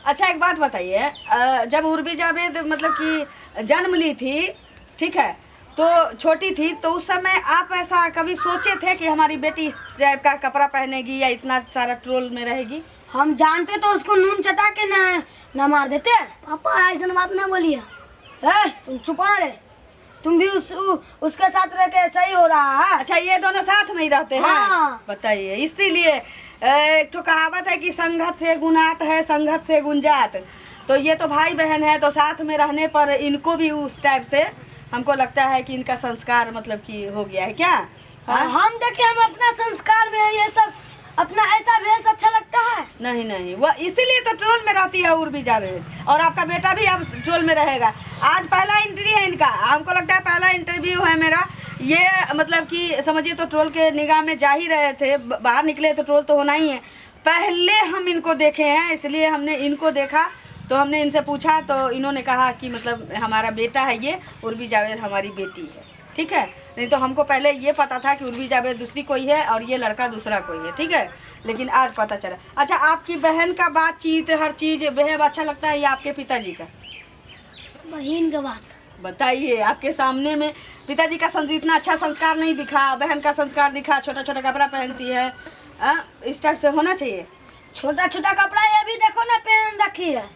अच्छा एक बात बताइए, जब उर्वी जावेद मतलब कि जन्म ली थी, ठीक है, तो छोटी थी, तो उस समय आप ऐसा कभी सोचे थे कि हमारी बेटी इस टाइप का कपड़ा पहनेगी या इतना सारा ट्रोल में रहेगी? हम जानते तो उसको नून चटा के न मार देते। पापा ऐसा बात ना बोलिए। तुम चुप ना रे, तुम भी उसके साथ रह के ऐसा ही हो रहा है। अच्छा ये दोनों साथ में ही रहते हैं? हाँ। बताइए, इसीलिए एक तो कहावत है कि संगत से गुनात है, संगत से गुंजात। तो ये तो भाई बहन है, तो साथ में रहने पर इनको भी उस टाइप से हमको लगता है कि इनका संस्कार मतलब कि हो गया है क्या? हाँ? हम देखे, हम अपना संस्कार में है, ये सब अपना ऐसा भेष अच्छा लगता है। नहीं नहीं, वह इसीलिए तो ट्रोल में रहती है उर्वी जावेद, और आपका बेटा भी अब ट्रोल में रहेगा। आज पहला एंट्री है इनका, हमको लगता है पहला इंटरव्यू है मेरा ये, मतलब कि समझिए तो ट्रोल के निगाह में जा ही रहे थे, बाहर निकले तो ट्रोल तो होना ही है। पहले हम इनको देखे हैं, इसलिए हमने इनको देखा, तो हमने इनसे पूछा तो इन्होंने कहा कि मतलब हमारा बेटा है ये, उर्वी जावेद हमारी बेटी है, ठीक है। नहीं तो हमको पहले ये पता था कि उर्वी जावेद दूसरी कोई है और ये लड़का दूसरा कोई है, ठीक है, लेकिन आज पता चला। अच्छा, आपकी बहन का बातचीत हर चीज़ बेहद अच्छा लगता है या आपके पिताजी का? बहन का बात बताइए, आपके सामने में पिताजी का इतना अच्छा संस्कार नहीं दिखा, बहन का संस्कार दिखा, छोटा छोटा कपड़ा पहनती है, इस टाइप से होना चाहिए। छोटा छोटा कपड़ा ये भी देखो ना पहन रखी है।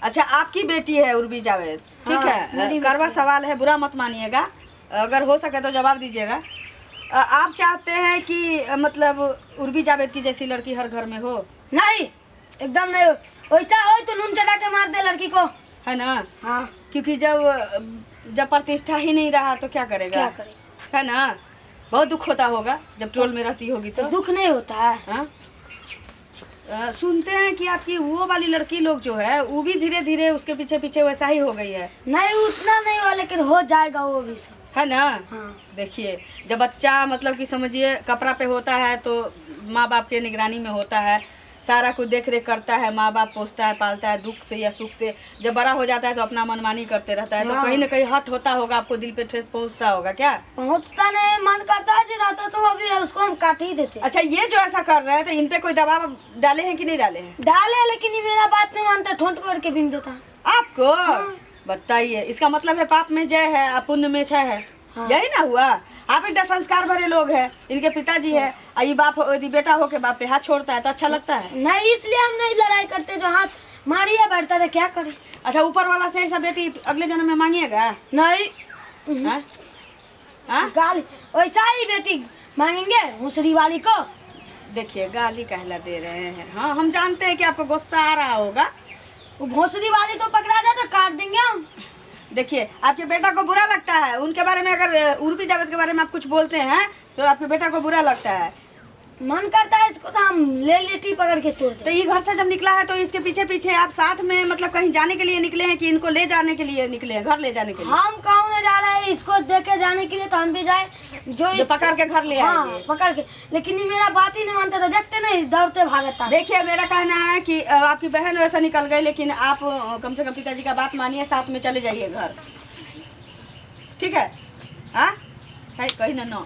अच्छा, आपकी बेटी है उर्वी जावेद, ठीक हाँ, है। कड़वा सवाल है, बुरा मत मानिएगा, अगर हो सके तो जवाब दीजिएगा। आप चाहते हैं कि मतलब उर्वी जावेद की जैसी लड़की हर घर में हो? नहीं, एकदम नहीं। वैसा हो तो नून चटा के मार दे लड़की को, है ना? हाँ। क्योंकि जब प्रतिष्ठा ही नहीं रहा तो क्या करेगा? क्या करे? है ना? बहुत दुख होता होगा जब ट्रोल में रहती होगी तो। दुख नहीं होता है। हाँ? सुनते हैं कि आपकी वो वाली लड़की लोग जो है वो भी धीरे धीरे उसके पीछे पीछे वैसा ही हो गई है। नहीं, उतना नहीं हुआ, लेकिन हो जाएगा वो भी सब, है ना? हाँ। देखिए, जब बच्चा मतलब कि समझिए कपड़ा पे होता है तो माँ बाप के निगरानी में होता है, सारा कुछ देख रेख करता है, माँ बाप पोसता है पालता है, दुख से या सुख से। जब बड़ा हो जाता है तो अपना मनमानी करते रहता है, तो हाँ। कहीं ना कहीं हट होता होगा, आपको दिल पे ठेस पहुँचता होगा क्या? पहुँचता नहीं, मन करता है, रहता तो अभी उसको हम काट ही देते। अच्छा, ये जो ऐसा कर रहे हैं तो इन पे कोई दबाव डाले हैं कि नहीं डाले हैं? डाले, लेकिन ये मेरा बात नहीं मानता, ठोंठ पकड़ के बिन देता आपको? हाँ। बताइए, इसका मतलब है पाप में जय है और पुण्य में क्षय है। हाँ। यही ना हुआ? आप इतना संस्कार भरे लोग हैं, इनके पिताजी है, और ये बाप यदि बेटा हो के बाप पे हाथ छोड़ता है तो अच्छा लगता है? नहीं, इसलिए हम नहीं लड़ाई करते, जो हाथ मारिए बैठता था, क्या करे। अच्छा, ऊपर वाला से ऐसा बेटी अगले जन्म में मांगिएगा? नहीं, हाँ? हाँ? गाली वैसा ही बेटी मांगेंगे भोसड़ी वाली को। देखिए, गाली कहला दे रहे हैं। हाँ, हम जानते हैं कि आपको गुस्सा आ रहा होगा। वो भोसड़ी वाली तो पकड़ा जाए तो काट देंगे हम। देखिए, आपके बेटा को बुरा लगता है, उनके बारे में अगर उर्वी जावेद के बारे में आप कुछ बोलते हैं तो आपके बेटा को बुरा लगता है। मन करता है इसको तो हम ले लेटी पकड़ के तोड़ तो दे। ये घर से जब निकला है तो इसके पीछे पीछे आप साथ में मतलब कहीं जाने के लिए निकले हैं कि इनको ले जाने के लिए निकले हैं, घर ले जाने के लिए? हम कहूँ न जा रहे हैं इसको देखे जाने के लिए, तो हम भी जाए जो पकड़ के घर ले हाँ, आएंगे। पकड़ के, लेकिन ये मेरा बात ही नहीं मानता था, देखते नहीं दौड़ते भागता। देखिए, मेरा कहना है कि आपकी बहन वैसा निकल गई, लेकिन आप कम से कम पिताजी का बात मानिए, साथ में चले जाइए घर, ठीक है? हाँ, कहीं ना।